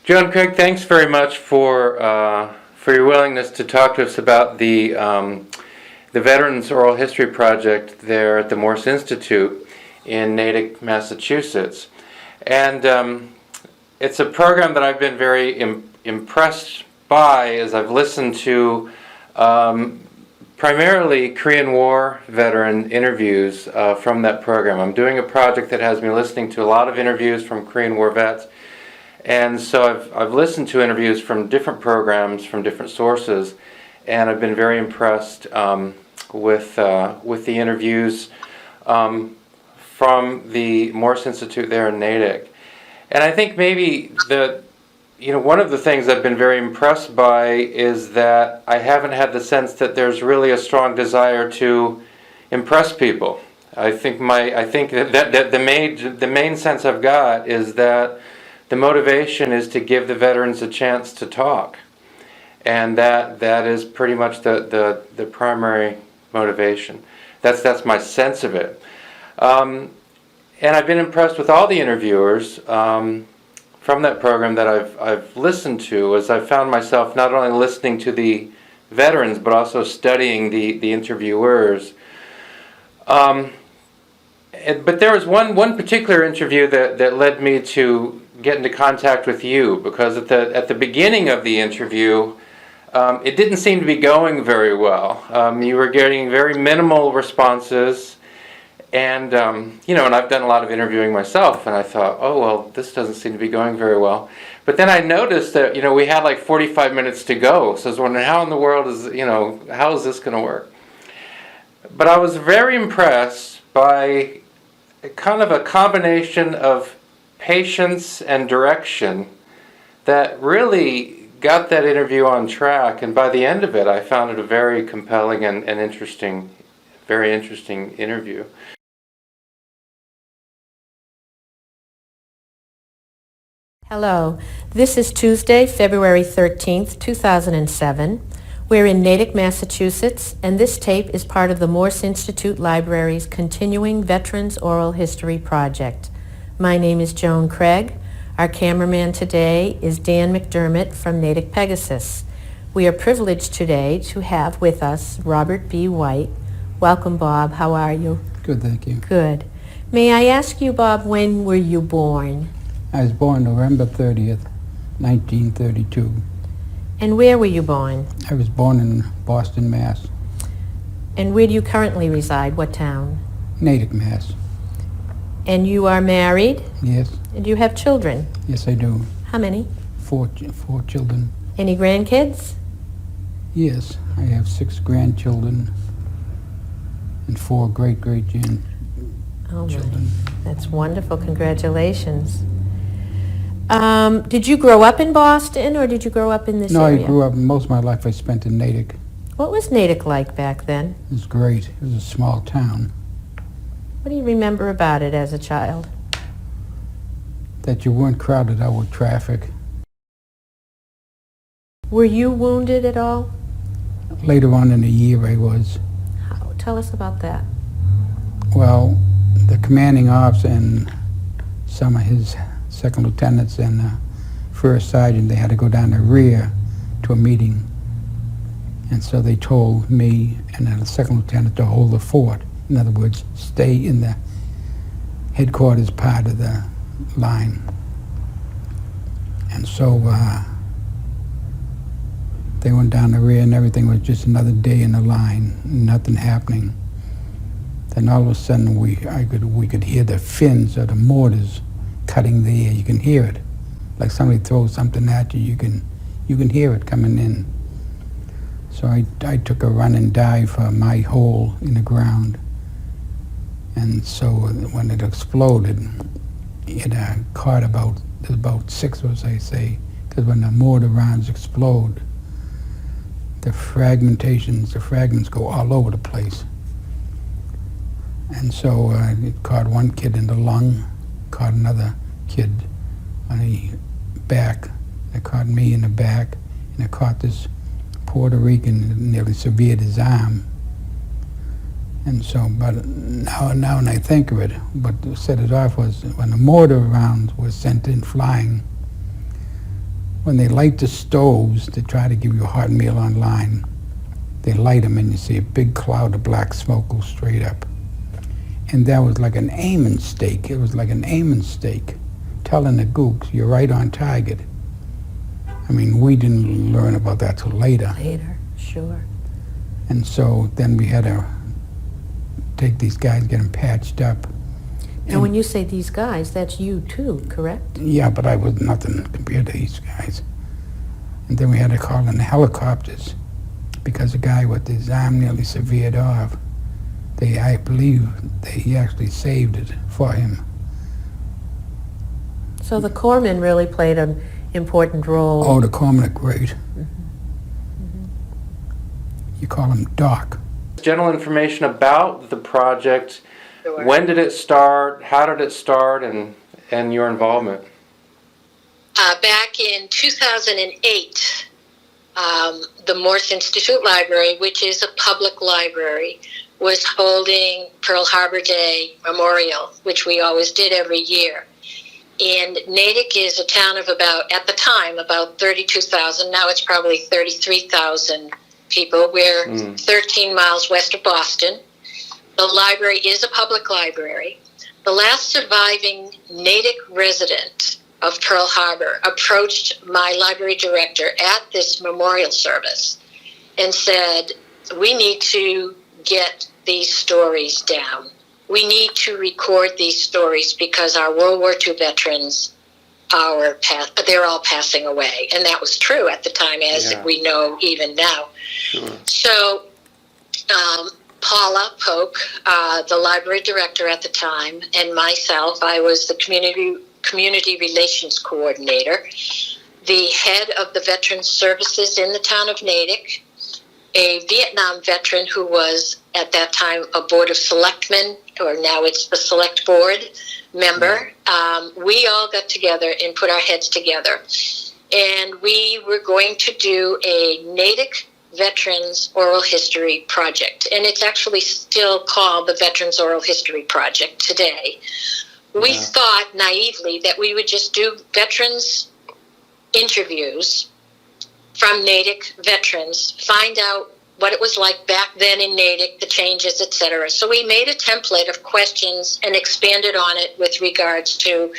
John Craig, thanks very much for your willingness to talk to us about the Veterans Oral History Project there at the Morse Institute in Natick, Massachusetts. And it's a program that I've been very impressed by as I've listened to primarily Korean War veteran interviews from that program. I'm doing a project that has me listening to a lot of interviews from Korean War vets. And so I've listened to interviews from different programs, from different sources, and I've been very impressed with the interviews from the Morse Institute there in Natick. And I think maybe one of the things I've been very impressed by is that I haven't had the sense that there's really a strong desire to impress people. I think that the main sense I've got is that the motivation is to give the veterans a chance to talk, and that is pretty much the primary motivation. That's my sense of it, and I've been impressed with all the interviewers from that program that I've listened to, as I've found myself not only listening to the veterans but also studying the interviewers. But there was one particular interview that led me to get into contact with you, because at the beginning of the interview, it didn't seem to be going very well. You were getting very minimal responses, and and I've done a lot of interviewing myself, and I thought, oh well, this doesn't seem to be going very well. But then I noticed that we had like 45 minutes to go, so I was wondering how in the world how is this going to work? But I was very impressed by kind of a combination of patience and direction that really got that interview on track, and by the end of it I found it a very compelling and interesting, very interesting interview. Hello, this is Tuesday, February 13th, 2007. We're in Natick, Massachusetts, and this tape is part of the Morse Institute Library's continuing Veterans Oral History Project. My name is Joan Craig. Our cameraman today is Dan McDermott from Natick Pegasus. We are privileged today to have with us Robert B. White. Welcome, Bob. How are you? Good, thank you. Good. May I ask you, Bob, when were you born? I was born November 30th, 1932. And where were you born? I was born in Boston, Mass. And where do you currently reside? What town? Natick, Mass. And you are married? Yes. And you have children? Yes, I do. How many? Four children. Any grandkids? Yes, I have 6 grandchildren and 4 great-great-grandchildren. Oh my, that's wonderful. Congratulations. Did you grow up in Boston, or did you grow up in this area? No, I grew up, most of my life I spent in Natick. What was Natick like back then? It was great. It was a small town. What do you remember about it as a child? That you weren't crowded out with traffic. Were you wounded at all? Later on in the year I was. How? Tell us about that. Well, the commanding officer and some of his second lieutenants and first sergeant, they had to go down the rear to a meeting. And so they told me and the second lieutenant to hold the fort. In other words, stay in the headquarters part of the line. And so they went down the rear, and everything was just another day in the line, nothing happening. Then all of a sudden we could hear the fins of the mortars cutting the air. You can hear it, like somebody throws something at you. You can hear it coming in. So I took a run and dive for my hole in the ground. And so when it exploded, it caught about 6 of us, I say, because when the mortar rounds explode, the fragments go all over the place. And so it caught one kid in the lung, caught another kid on the back, it caught me in the back, and it caught this Puerto Rican, it nearly severed his arm. And so, but now when I think of it, what set it off was when the mortar rounds were sent in flying, when they light the stoves to try to give you a hot meal online, they light them and you see a big cloud of black smoke go straight up. And that was like an aiming stake. It was like an aiming stake, telling the gooks, you're right on target. I mean, we didn't learn about that till later. Later, sure. And so then we had to take these guys, get them patched up. And when you say these guys, that's you too, correct? Yeah, but I was nothing compared to these guys. And then we had to call in the helicopters because the guy with his arm nearly severed off, I believe he actually saved it for him. So the corpsmen really played an important role. Oh, the corpsmen are great. You call him Doc. General information about the project. Sure. When did it start? How did it start? And your involvement? Back in 2008, the Morse Institute Library, which is a public library, was holding Pearl Harbor Day Memorial, which we always did every year. And Natick is a town of at the time, about 32,000. Now it's probably 33,000 people. We're 13 miles west of Boston. The library is a public library. The last surviving Natick resident of Pearl Harbor approached my library director at this memorial service and said, we need to get these stories down. We need to record these stories because our World War II veterans, they're all passing away. And that was true at the time, as we know even now. Sure. So Paula Polk, the library director at the time, and myself, I was the community relations coordinator, the head of the Veterans Services in the town of Natick, a Vietnam veteran who was at that time a Board of Selectmen, or now it's the Select Board member. We all got together and put our heads together. And we were going to do a Natick Veterans Oral History Project. And it's actually still called the Veterans Oral History Project today. We thought naively that we would just do veterans interviews from Natick veterans, find out what it was like back then in Natick, the changes, etc. So we made a template of questions and expanded on it with regards to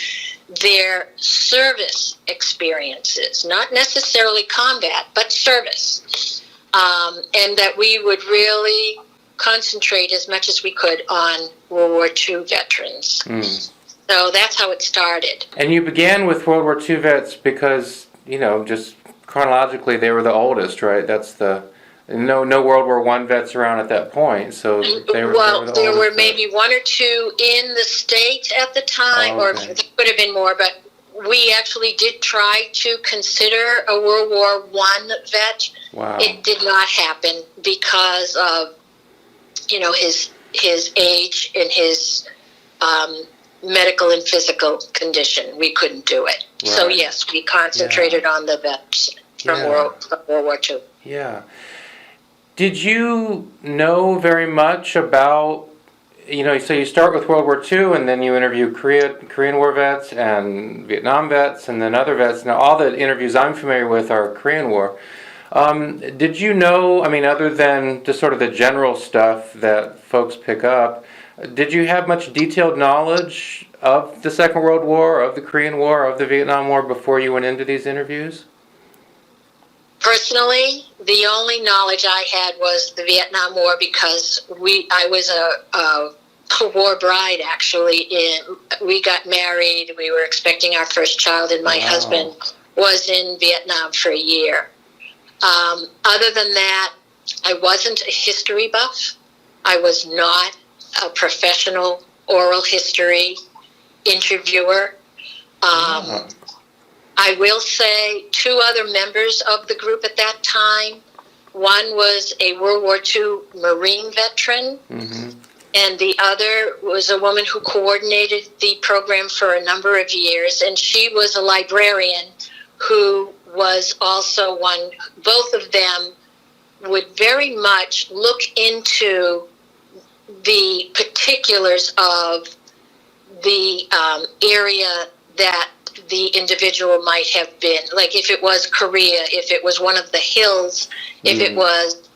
their service experiences, not necessarily combat, but service. And that we would really concentrate as much as we could on World War II veterans. So that's how it started. And you began with World War II vets because, just chronologically they were the oldest, right? That's no World War I vets around at that point, so they were the there were oldest maybe one or two in the state at the time, or there could have been more, but we actually did try to consider a World War I vet. Wow. It did not happen because of, his age and his medical and physical condition. We couldn't do it. Right. So yes, we concentrated on the vets from World War II. Yeah. Did you know very much about, so you start with World War II and then you interview Korean War vets and Vietnam vets and then other vets. Now all the interviews I'm familiar with are Korean War. Did you know, other than just sort of the general stuff that folks pick up, did you have much detailed knowledge of the Second World War, of the Korean War, of the Vietnam War before you went into these interviews? Personally, the only knowledge I had was the Vietnam War because I was a war bride, actually. We got married, we were expecting our first child, and my husband was in Vietnam for a year. Other than that, I wasn't a history buff. I was not a professional oral history interviewer. I will say two other members of the group at that time. One was a World War II Marine veteran, and the other was a woman who coordinated the program for a number of years, and she was a librarian who was also one. Both of them would very much look into the particulars of the area that the individual might have been. Like if it was Korea, if it was one of the hills, if it was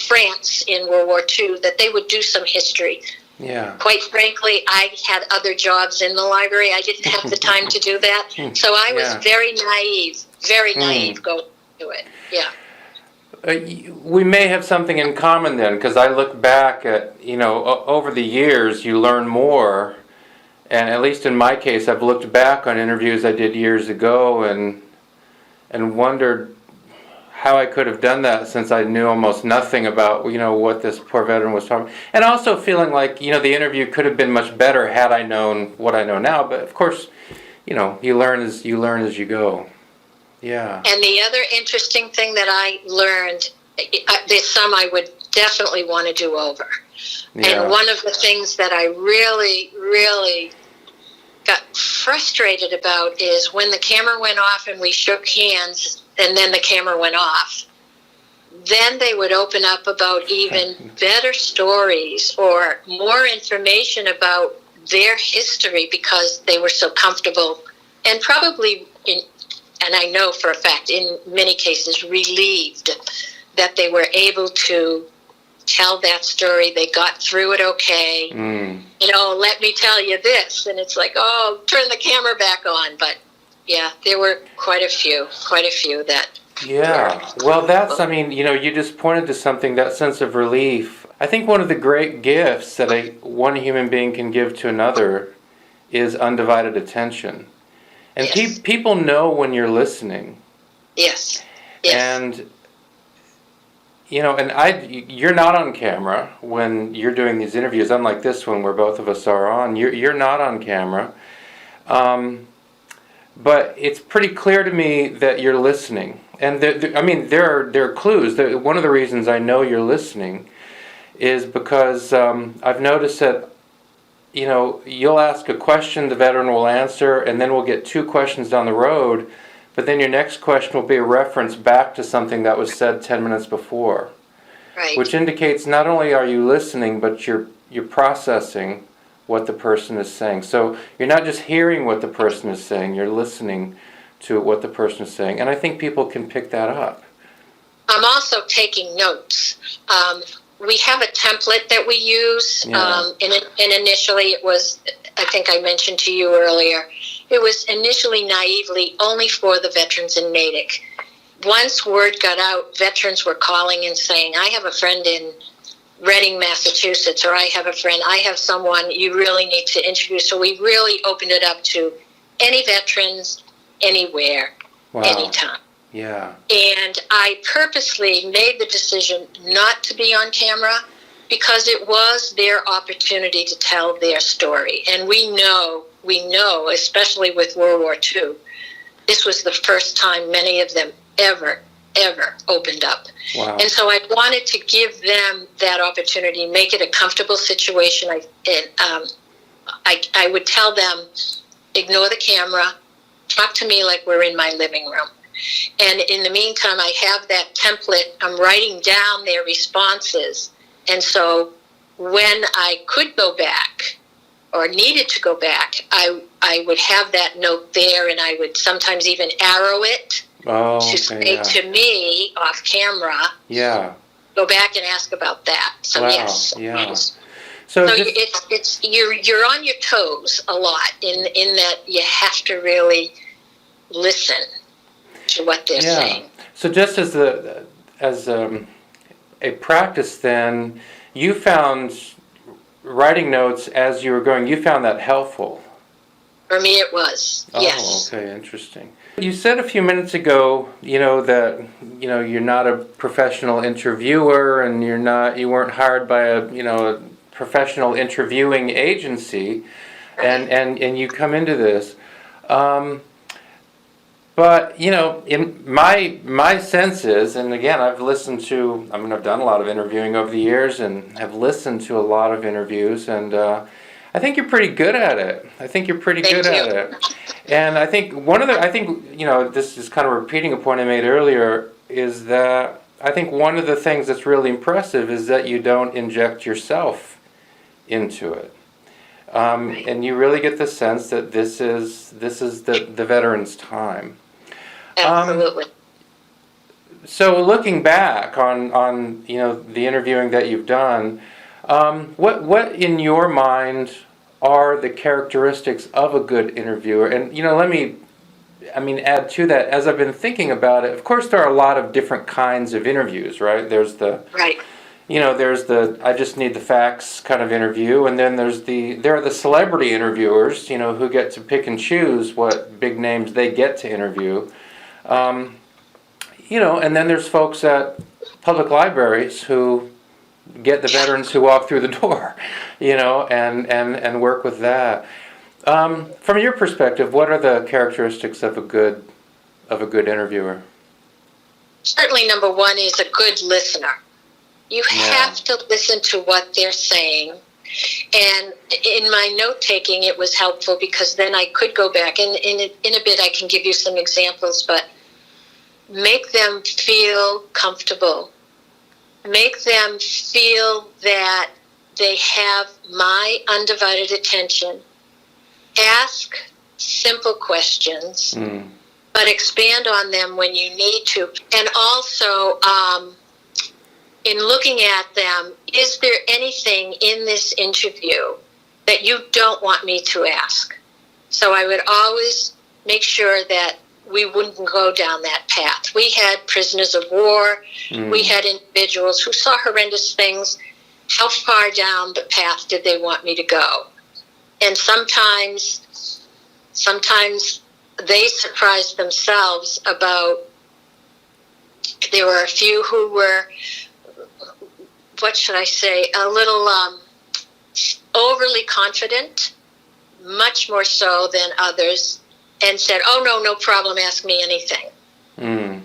France in World War II, that they would do some history. Yeah. Quite frankly, I had other jobs in the library. I didn't have the time to do that. So I was very naive going to it. Yeah. We may have something in common then, because I look back at, over the years, you learn more. And at least in my case, I've looked back on interviews I did years ago and wondered how I could have done that, since I knew almost nothing about, what this poor veteran was talking about. And also feeling like, the interview could have been much better had I known what I know now. But of course, you learn as you go. Yeah. And the other interesting thing that I learned, there's some I would definitely want to do over. Yeah. And one of the things that I really, really got frustrated about is when the camera went off and we shook hands and then the camera went off. Then they would open up about even better stories or more information about their history because they were so comfortable and probably, and I know for a fact, in many cases relieved that they were able to tell that story. They got through it okay. Let me tell you this. And it's like, oh, turn the camera back on. But yeah, there were quite a few that. Yeah. Well, you just pointed to something, that sense of relief. I think one of the great gifts that one human being can give to another is undivided attention. And people know when you're listening. Yes. And you're not on camera when you're doing these interviews, unlike this one where both of us are on. You're not on camera. But it's pretty clear to me that you're listening. And there are clues. One of the reasons I know you're listening is because I've noticed that, you'll ask a question, the veteran will answer, and then we'll get two questions down the road. But then your next question will be a reference back to something that was said 10 minutes before. Right. Which indicates not only are you listening, but you're processing what the person is saying. So you're not just hearing what the person is saying, you're listening to what the person is saying. And I think people can pick that up. I'm also taking notes. We have a template that we use, and initially it was, I think I mentioned to you earlier, it was initially naively only for the veterans in Natick. Once word got out, veterans were calling and saying, I have a friend in Reading, Massachusetts, or I have someone you really need to interview. So we really opened it up to any veterans, anywhere, anytime. Yeah. And I purposely made the decision not to be on camera because it was their opportunity to tell their story. And we know, especially with World War II, this was the first time many of them ever opened up. Wow. And so I wanted to give them that opportunity, make it a comfortable situation. I would tell them, ignore the camera, talk to me like we're in my living room. And in the meantime, I have that template. I'm writing down their responses. And so when I could go back or needed to go back, I would have that note there, and I would sometimes even arrow it to say to me off camera, go back and ask about that. So yes. Yeah. So you're on your toes a lot in that you have to really listen to what they're saying. So just as a practice, then, you found writing notes as you were going. You found that helpful. For me, it was. Yes. Oh, okay, interesting. You said a few minutes ago, that you're not a professional interviewer, and you weren't hired by a professional interviewing agency, and you come into this. But, in my sense is, and again, I've done a lot of interviewing over the years and have listened to a lot of interviews, and I think you're pretty good at it. Thank you. And I think this is kind of repeating a point I made earlier, is that I think one of the things that's really impressive is that you don't inject yourself into it. And you really get the sense that this is the veteran's time. Absolutely. So looking back on the interviewing that you've done, what in your mind are the characteristics of a good interviewer? And let me add to that. As I've been thinking about it, of course there are a lot of different kinds of interviews, right? There's the Right. there's the I just need the facts kind of interview, and then there are the celebrity interviewers, who get to pick and choose what big names they get to interview. And then there's folks at public libraries who get the veterans who walk through the door, and work with that. From your perspective, what are the characteristics of a good interviewer? Certainly, number one is a good listener. You have to listen to what they're saying. And in my note-taking, it was helpful because then I could go back, and in a bit I can give you some examples, but make them feel comfortable. Make them feel that they have my undivided attention. Ask simple questions, but expand on them when you need to. And also, in looking at them, is there anything in this interview that you don't want me to ask? So I would always make sure that we wouldn't go down that path. We had prisoners of war. We had individuals who saw horrendous things. How far down the path did they want me to go? And sometimes they surprised themselves about, there were a few who were, what should I say, a little overly confident, much more so than others, and said, "Oh, no problem, ask me anything." And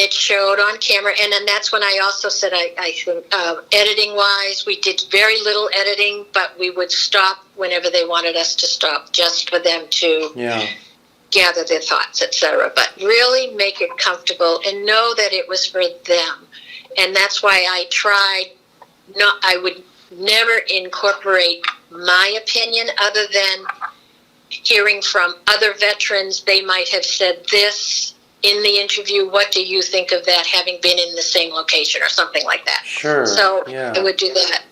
it showed on camera. And then that's when I also said, I think, editing-wise, we did very little editing, but we would stop whenever they wanted us to stop, just for them to gather their thoughts, etc. But really make it comfortable and know that it was for them. And that's why I would never incorporate my opinion other than hearing from other veterans. They might have said this in the interview. What do you think of that, having been in the same location or something like that? Sure. So I would do that.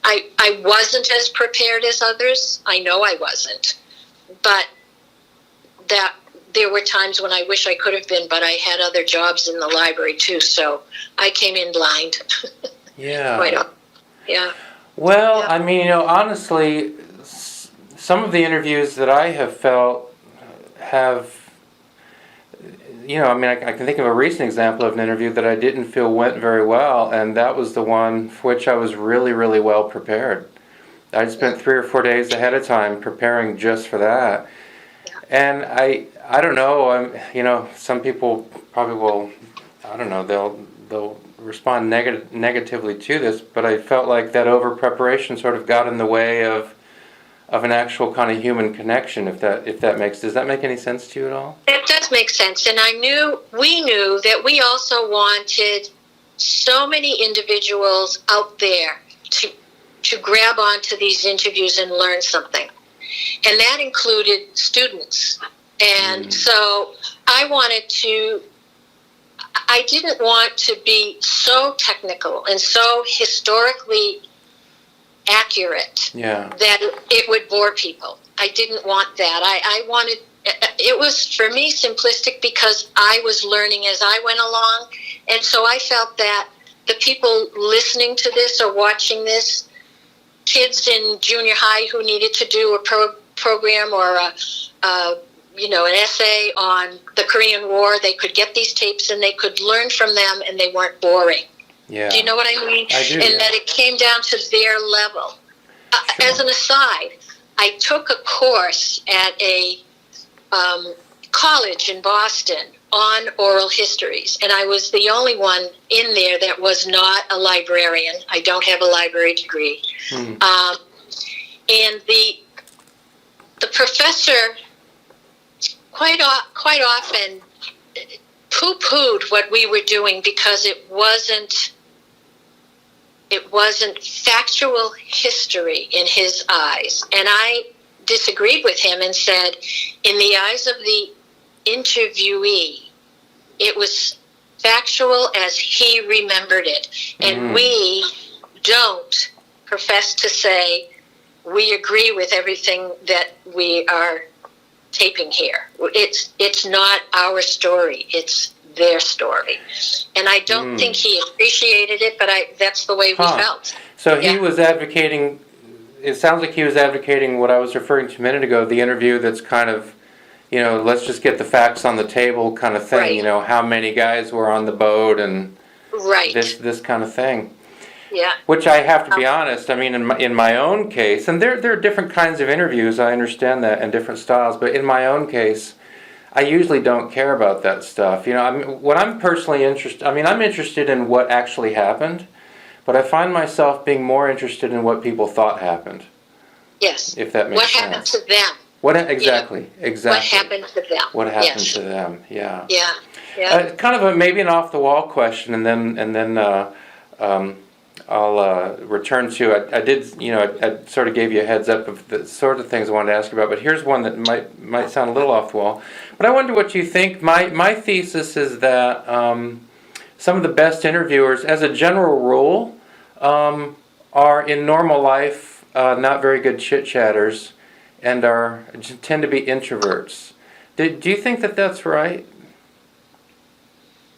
I wasn't as prepared as others. I know I wasn't. But that there were times when I wish I could have been, but I had other jobs in the library too, so I came in blind. Quite often. Yeah. Well, honestly, some of the interviews that I have felt have, I can think of a recent example of an interview that I didn't feel went very well, and that was the one for which I was really, really well prepared. I spent 3 or 4 days ahead of time preparing just for that. And I don't know, some people probably will, I don't know, they'll respond negatively to this, but I felt like that over-preparation sort of got in the way of an actual kind of human connection, does that make any sense to you at all? It does make sense, and we knew that we also wanted so many individuals out there to grab onto these interviews and learn something. And that included students. And so I didn't want to be so technical and so historically accurate that it would bore people. I didn't want that. I wanted, it was for me simplistic because I was learning as I went along. And so I felt that the people listening to this or watching this, kids in junior high who needed to do a program or an essay on the Korean War, they could get these tapes and they could learn from them, and they weren't boring. Yeah. Do you know what I mean? I do. And that it came down to their level. Sure. As an aside, I took a course at a college in Boston on oral histories, and I was the only one in there that was not a librarian. I don't have a library degree. And the professor quite often poo-pooed what we were doing because it wasn't it wasn't factual history in his eyes. And I disagreed with him and said, in the eyes of the interviewee, it was factual as he remembered it. And we don't profess to say we agree with everything that we are taping here. It's not our story. It's their story. And I don't think he appreciated it, but that's the way we felt. So he was advocating, it sounds like he was advocating what I was referring to a minute ago, the interview that's kind of, let's just get the facts on the table kind of thing, Right. how many guys were on the boat and Right. this kind of thing. Yeah. Which I have to be honest, I mean, in my own case, and there are different kinds of interviews, I understand that, and different styles, but in my own case, I usually don't care about that stuff. What I'm personally interested, I'm interested in what actually happened, but I find myself being more interested in what people thought happened. Yes. If that makes What sense. happened to them? Exactly. What happened to them? What happened Yes. to them? Yeah. Yeah. Yeah. Kind of maybe an off-the-wall question, and then I'll return to. I did, I sort of gave you a heads up of the sort of things I wanted to ask you about, but here's one that might sound a little off the wall. But I wonder what you think. My thesis is that some of the best interviewers, as a general rule, are in normal life not very good chit-chatters, and tend to be introverts. Do you think that that's right?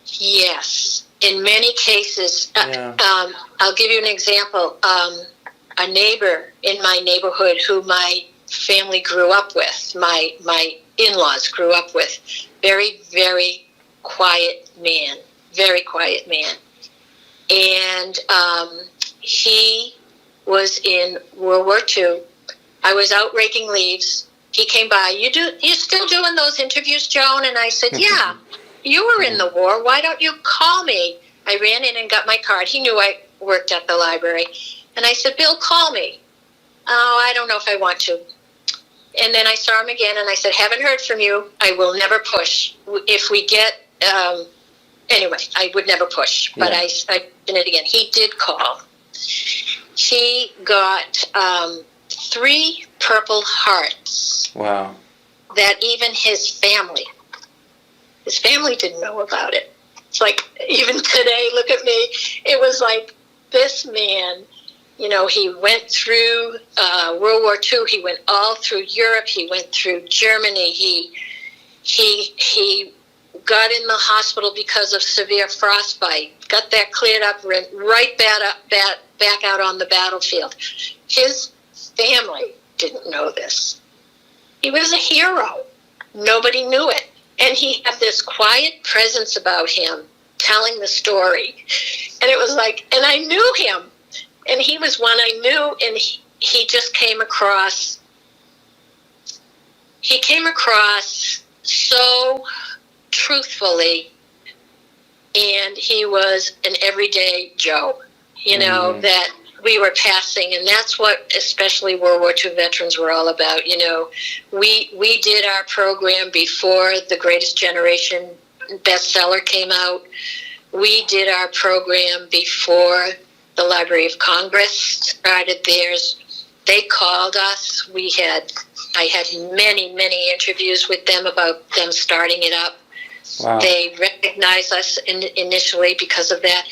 Yes. In many cases, Yeah. I'll give you an example. A neighbor in my neighborhood who my family grew up with, my in-laws grew up with, very, very quiet man, very quiet man. And he was in World War II. I was out raking leaves. He came by. You still doing those interviews, Joan? And I said, yeah. You were in the war. Why don't you call me? I ran in and got my card. He knew I worked at the library. And I said, Bill, call me. Oh, I don't know if I want to. And then I saw him again, and I said, haven't heard from you. I will never push. If we get, anyway, I would never push. But I did it again. He did call. He got 3 Purple Hearts. Wow. That even his family didn't know about it. It's like, even today, look at me. It was like, this man, he went through World War II. He went all through Europe. He went through Germany. He got in the hospital because of severe frostbite. Got that cleared up, went right back out on the battlefield. His family didn't know this. He was a hero. Nobody knew it. And he had this quiet presence about him telling the story. And it was like, and I knew him. And he was one I knew, and he just came across so truthfully, and he was an everyday Joe, that we were passing, and that's what especially World War II veterans were all about. We did our program before The Greatest Generation bestseller came out. We did our program before the Library of Congress started theirs. They called us. I had many, many interviews with them about them starting it up. Wow. They recognized us initially because of that.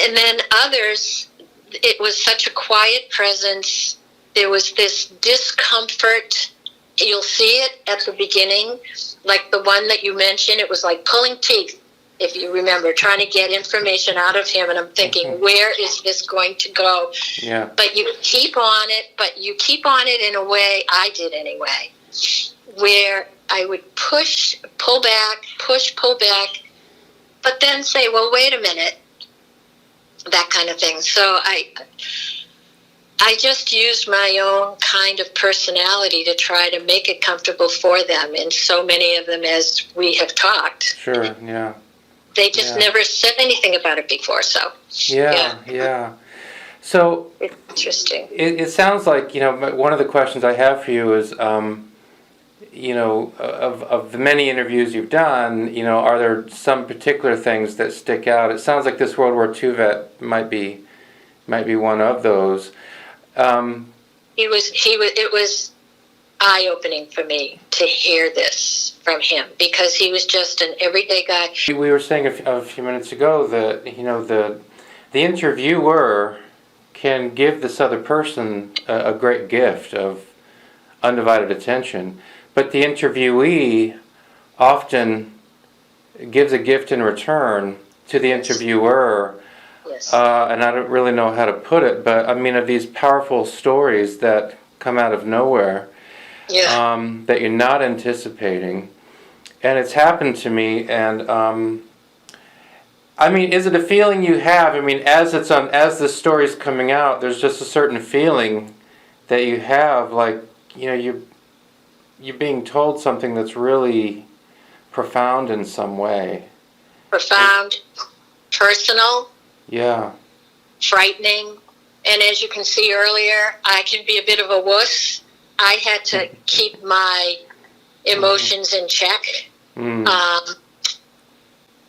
And then others, it was such a quiet presence. There was this discomfort. You'll see it at the beginning, like the one that you mentioned. It was like pulling teeth, if you remember, trying to get information out of him. And I'm thinking, where is this going to go? Yeah. But you keep on it in a way, I did anyway, where I would pull back, but then say, well, wait a minute, that kind of thing. So I just used my own kind of personality to try to make it comfortable for them. And so many of them, as we have talked, Sure, yeah. they just never said anything about it before. So, Yeah. So, it's interesting. it sounds like, one of the questions I have for you is, of the many interviews you've done, are there some particular things that stick out? It sounds like this World War II vet might be might be one of those. It was eye-opening for me to hear this from him, because he was just an everyday guy. We were saying a few minutes ago that, the interviewer can give this other person a great gift of undivided attention, but the interviewee often gives a gift in return to the interviewer. Yes. And I don't really know how to put it, but of these powerful stories that come out of nowhere, that you're not anticipating. And it's happened to me, and is it a feeling you have? As the story's coming out, there's just a certain feeling that you have, like, you're being told something that's really profound in some way. Profound, personal. Yeah. Frightening. And as you can see earlier, I can be a bit of a wuss. I had to keep my emotions in check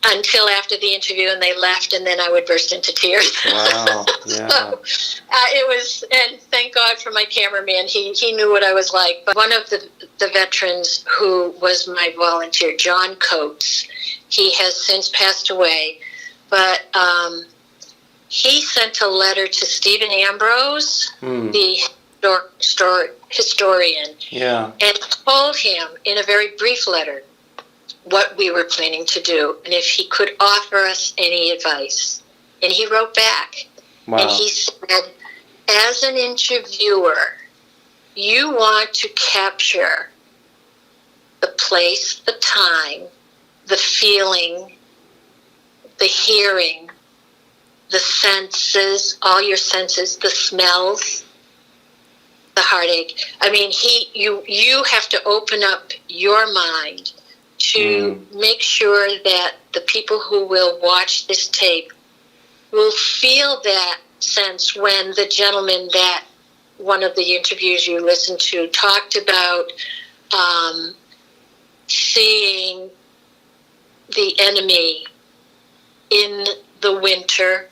until after the interview, and they left, and then I would burst into tears. Wow. Yeah. So, it was, and thank God for my cameraman. He knew what I was like. But one of the veterans who was my volunteer, John Coates, he has since passed away, but he sent a letter to Stephen Ambrose, the historian, and told him in a very brief letter what we were planning to do and if he could offer us any advice. And he wrote back. Wow. And he said, as an interviewer, you want to capture the place, the time, the feeling, the hearing, the senses, all your senses, the smells, the heartache. You have to open up your mind to make sure that the people who will watch this tape will feel that sense when the gentleman that one of the interviews you listened to talked about seeing the enemy in the winter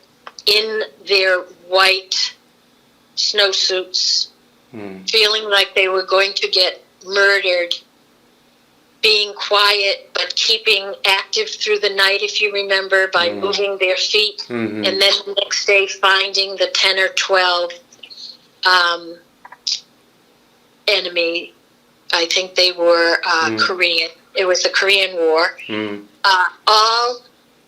in their white snowsuits, feeling like they were going to get murdered, being quiet but keeping active through the night, if you remember, by moving their feet, and then the next day finding the 10 or 12 enemy. I think they were Korean. It was the Korean War. All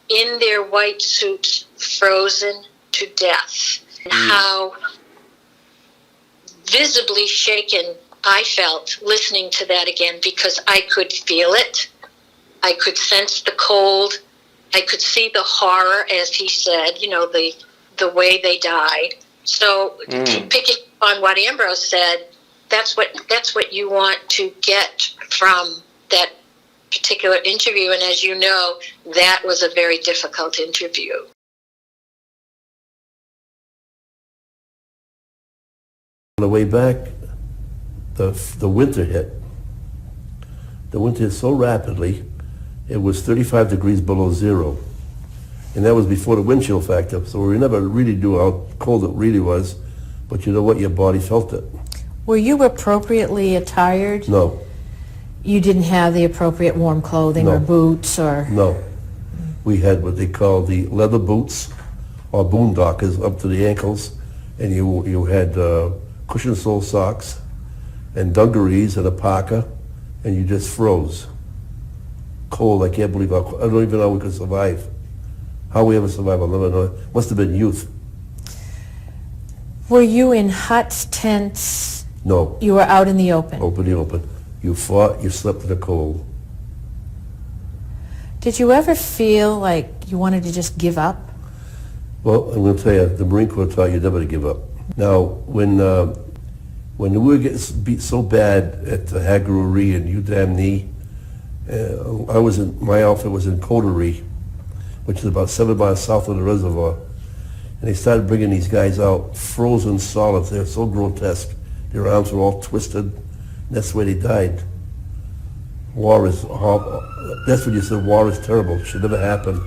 in their white suits, frozen to death. How visibly shaken I felt listening to that again, because I could feel it. I could sense the cold. I could see the horror, as he said, the way they died. So picking up on what Ambrose said, that's what you want to get from that particular interview. And as you know, that was a very difficult interview. On the way back, the winter hit. The winter hit so rapidly, it was 35 degrees below zero. And that was before the wind chill factor, so we never really knew how cold it really was, but you know what, your body felt it. Were you appropriately attired? No. You didn't have the appropriate warm clothing or boots or... No. We had what they call the leather boots, or boondockers up to the ankles, and you had cushion sole socks, and dungarees and a parka, and you just froze. Cold, I can't believe I don't even know we could survive. How we ever survived, I'll never know. Must have been youth. Were you in huts, tents? No. You were out in the open? Open the open. You fought, you slept in the cold. Did you ever feel like you wanted to just give up? Well, I'm going to tell you, the Marine Corps taught you never to give up. Now, when we were getting beat so bad at the Hagaruri and Udamni, my outfit was in Coterie, which is about 7 miles south of the reservoir. And they started bringing these guys out, frozen solid. They're so grotesque. Their arms were all twisted. And that's where they died. War is horrible. That's when you said war is terrible. It should never happen.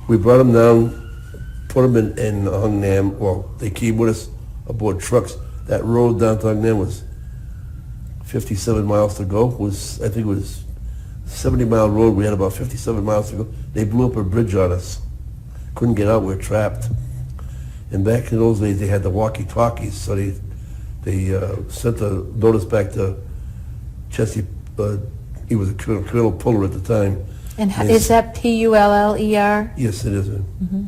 We brought them down put them in Hungnam. Well, they came with us aboard trucks. That road down to Hungnam was 57 miles to go. I think it was 70-mile road. We had about 57 miles to go. They blew up a bridge on us. Couldn't get out. We were trapped. And back in those days, they had the walkie-talkies, so they sent a notice back to Jesse. He was a Colonel Puller at the time. And is that P-U-L-L-E-R? Yes, it is. Mm-hmm.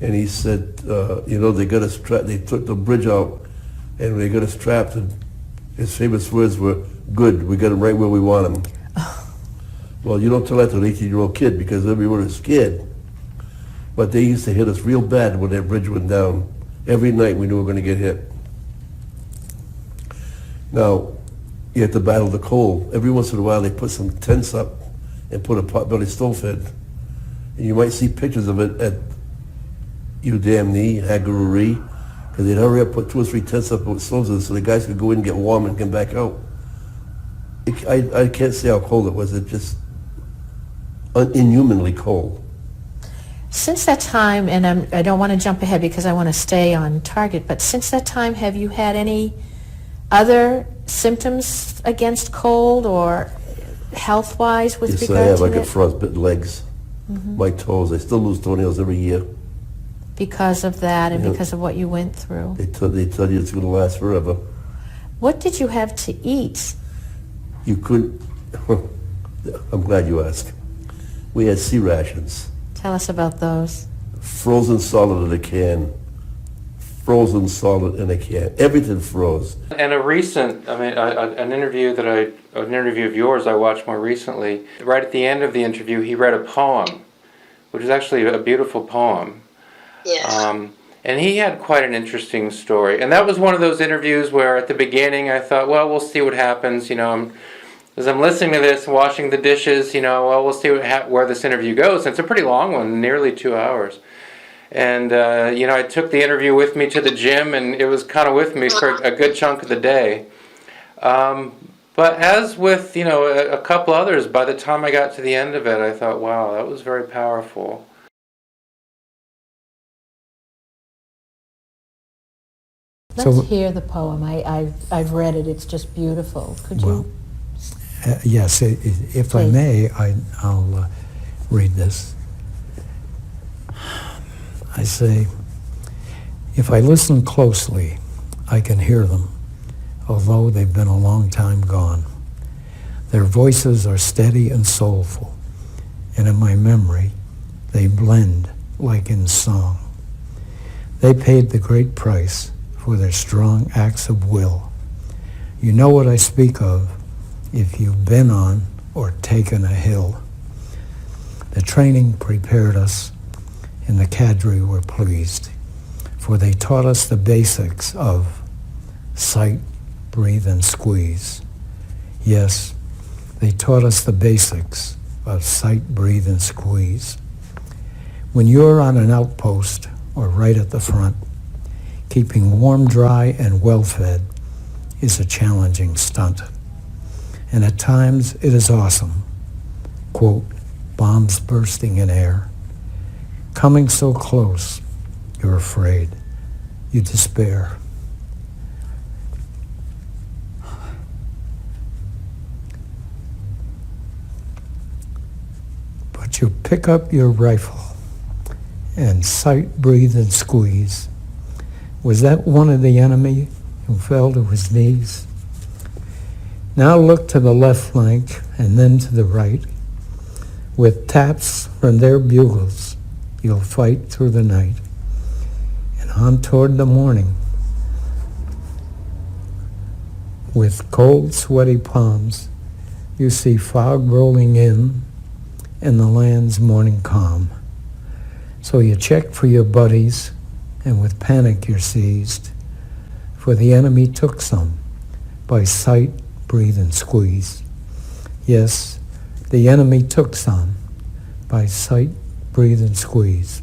And he said, they got us trapped. They took the bridge out, and they got us trapped. And his famous words were, "Good, we got them right where we want them." Well, you don't tell that to an 18-year-old kid because everyone was scared. But they used to hit us real bad when that bridge went down. Every night we knew we were going to get hit. Now, you have to battle the cold. Every once in a while they put some tents up and put a potbelly stove in. And you might see pictures of it at Udamni, Hagaruri, because they'd hurry up, put 2 or 3 tents up with stoves in so the guys could go in and get warm and come back out. I can't say how cold it was. It just inhumanly cold. Since that time, and I don't want to jump ahead because I want to stay on target, but since that time, have you had any other symptoms against cold or health-wise with Yes, regard I have. to I get it? frostbitten legs, my toes. I still lose toenails every year. Because of that and Yeah. because of what you went through. They tell you it's going to last forever. What did you have to eat? You couldn't. I'm glad you asked. We had sea rations. Tell us about those. Frozen solid in a can. Frozen solid in a can. Everything froze. And an interview of yours I watched more recently. Right at the end of the interview, he read a poem, which is actually a beautiful poem. Yes. And he had quite an interesting story. And that was one of those interviews where at the beginning I thought, well, we'll see what happens. As I'm listening to this, washing the dishes, we'll see where this interview goes. And it's a pretty long one, nearly 2 hours. And, I took the interview with me to the gym, and it was kind of with me for a good chunk of the day. But as with, a couple others, by the time I got to the end of it, I thought, wow, that was very powerful. Let's hear the poem. I've read it. It's just beautiful. Could you? Yes, if I Please. may, I'll read this. I say, if I listen closely, I can hear them, although they've been a long time gone. Their voices are steady and soulful, and in my memory, they blend like in song. They paid the great price for their strong acts of will. You know what I speak of if you've been on or taken a hill. The training prepared us, and the cadre were pleased, for they taught us the basics of sight, breathe, and squeeze. Yes, they taught us the basics of sight, breathe, and squeeze. When you're on an outpost or right at the front, keeping warm, dry, and well-fed is a challenging stunt. And at times it is awesome. Quote, bombs bursting in air. Coming so close, you're afraid. You despair. But you pick up your rifle and sight, breathe, and squeeze. Was that one of the enemy who fell to his knees? Now look to the left flank and then to the right. With taps from their bugles, you'll fight through the night and on toward the morning. With cold, sweaty palms, you see fog rolling in and the land's morning calm. So you check for your buddies, and with panic you're seized, for the enemy took some by sight, breathe, and squeeze. Yes, the enemy took some by sight, breathe, and squeeze.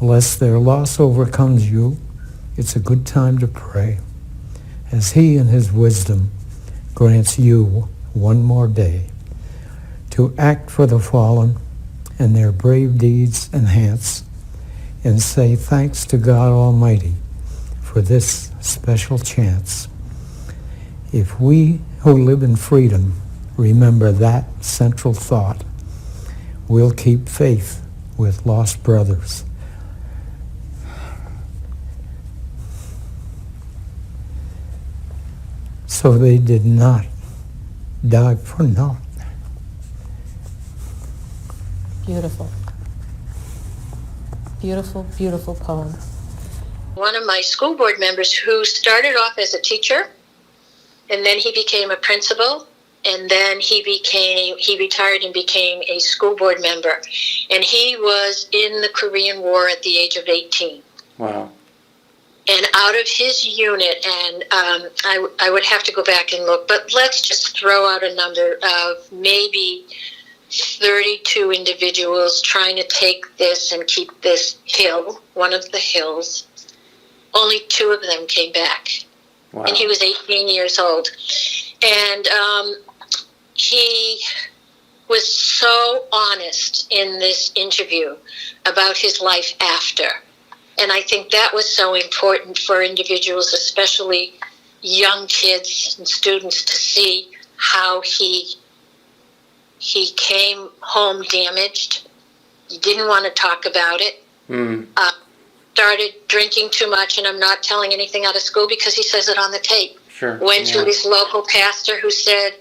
Lest their loss overcomes you, it's a good time to pray, as he in his wisdom grants you one more day to act for the fallen and their brave deeds enhance and say thanks to God Almighty for this special chance. If we who live in freedom remember that central thought, we'll keep faith with lost brothers. So they did not die for naught. Beautiful. Beautiful, beautiful poem. One of my school board members who started off as a teacher, and then he became a principal, and then he retired and became a school board member. And he was in the Korean War at the age of 18. Wow. And out of his unit, and I would have to go back and look, but let's just throw out a number of maybe 32 individuals trying to take this and keep this hill, one of the hills. Only 2 of them came back. Wow. And he was 18 years old. And he was so honest in this interview about his life after. And I think that was so important for individuals, especially young kids and students, to see how he came home damaged. He didn't want to talk about it. Started drinking too much, and I'm not telling anything out of school because he says it on the tape. Sure. Went to his local pastor who said,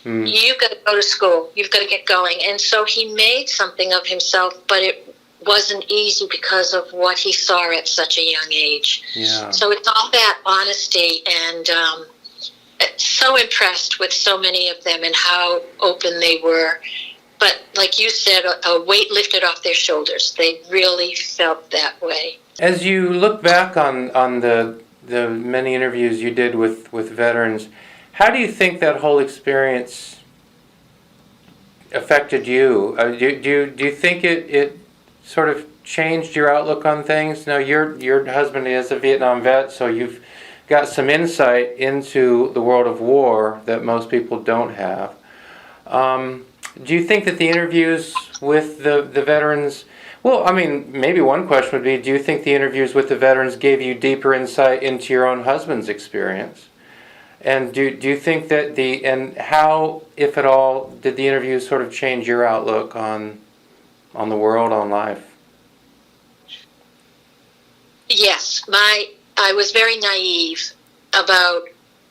you've got to go to school. You've got to get going. And so he made something of himself, but it wasn't easy because of what he saw at such a young age. Yeah. So it's all that honesty, and so impressed with so many of them and how open they were. But like you said, a weight lifted off their shoulders. They really felt that way. As you look back on the many interviews you did with veterans, how do you think that whole experience affected you? Do you think it sort of changed your outlook on things? Now, your husband is a Vietnam vet, so you've got some insight into the world of war that most people don't have. Do you think that the interviews with the veterans, well, I mean, maybe one question would be, do you think the interviews with the veterans gave you deeper insight into your own husband's experience? And do you think that and how, if at all, did the interviews sort of change your outlook on the world, on life? Yes, I was very naive about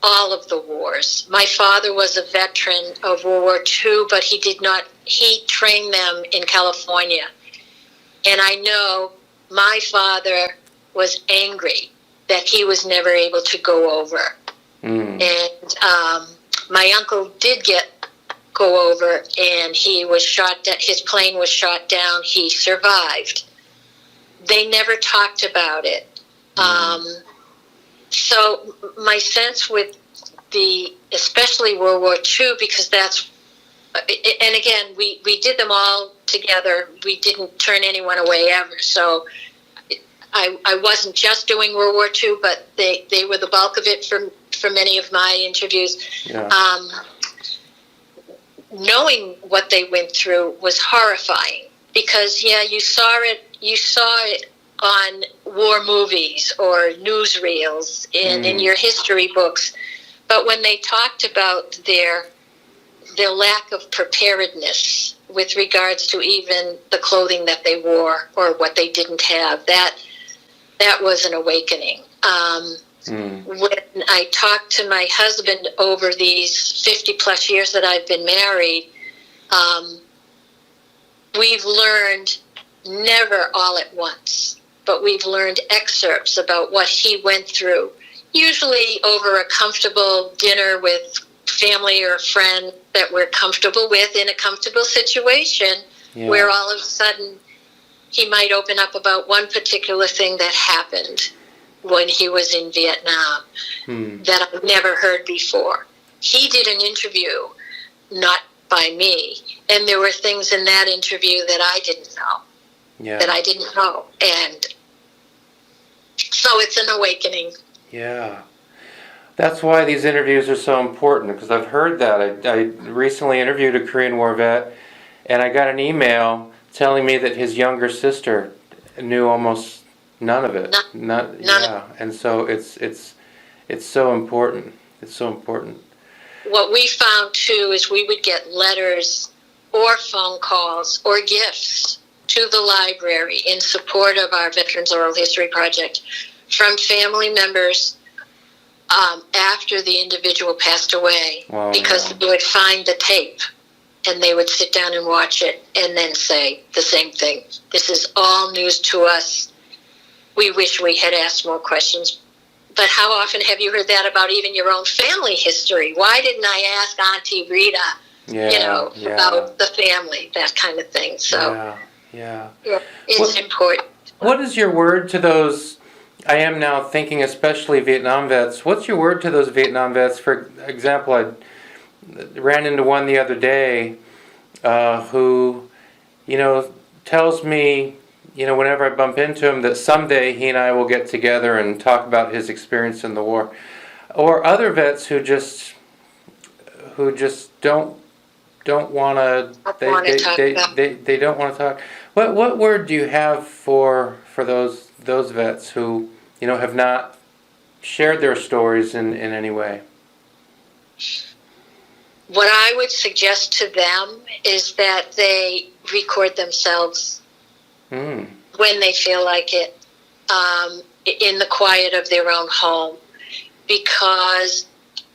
all of the wars. My father was a veteran of World War II, but he trained them in California. And I know my father was angry that he was never able to go over. And my uncle did go over, and he was shot. His plane was shot down. He survived. They never talked about it. So my sense with especially World War II, because that's, and again, we did them all together. We didn't turn anyone away ever. So I wasn't just doing World War II, but they were the bulk of it for many of my interviews. Yeah. Knowing what they went through was horrifying, because you saw it on war movies or newsreels and in your history books, but when they talked about their lack of preparedness with regards to even the clothing that they wore or what they didn't have, that was an awakening. When I talked to my husband over these 50 plus years that I've been married, we've learned, never all at once, but we've learned excerpts about what he went through, usually over a comfortable dinner with family or a friend that we're comfortable with in a comfortable situation, where all of a sudden he might open up about one particular thing that happened when he was in Vietnam that I've never heard before. He did an interview, not by me, and there were things in that interview that I didn't know. And so it's an awakening. Yeah. That's why these interviews are so important, because I've heard that. I recently interviewed a Korean War vet, and I got an email telling me that his younger sister knew almost None of it. None of Yeah. And so it's so important. It's so important. What we found too is we would get letters or phone calls or gifts to the library in support of our Veterans Oral History Project from family members after the individual passed away, Wow, because they would find the tape and they would sit down and watch it and then say the same thing. This is all news to us. We wish we had asked more questions. But how often have you heard that about even your own family history? Why didn't I ask Auntie Rita, about the family, that kind of thing. So it's important. What is your word to those, I am now thinking especially Vietnam vets, what's your word to those Vietnam vets? For example, I ran into one the other day who, tells me, whenever I bump into him, that someday he and I will get together and talk about his experience in the war. Or other vets who just don't want to. They don't want to talk. What word do you have for those vets who have not shared their stories in any way? What I would suggest to them is that they record themselves when they feel like it, in the quiet of their own home, because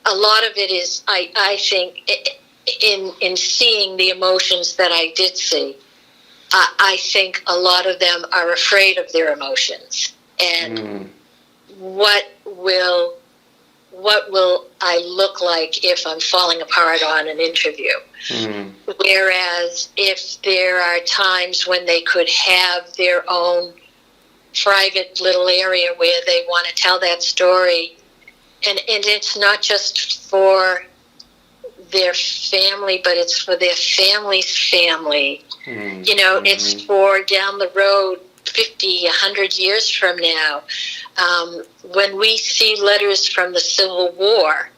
a lot of it is, I think, in seeing the emotions that I did see, I think a lot of them are afraid of their emotions, and what will I look like if I'm falling apart on an interview? Whereas if there are times when they could have their own private little area where they want to tell that story, and it's not just for their family, but it's for their family's family. It's for down the road, 50, 100 years from now. When we see letters from the Civil War,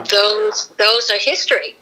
those are history.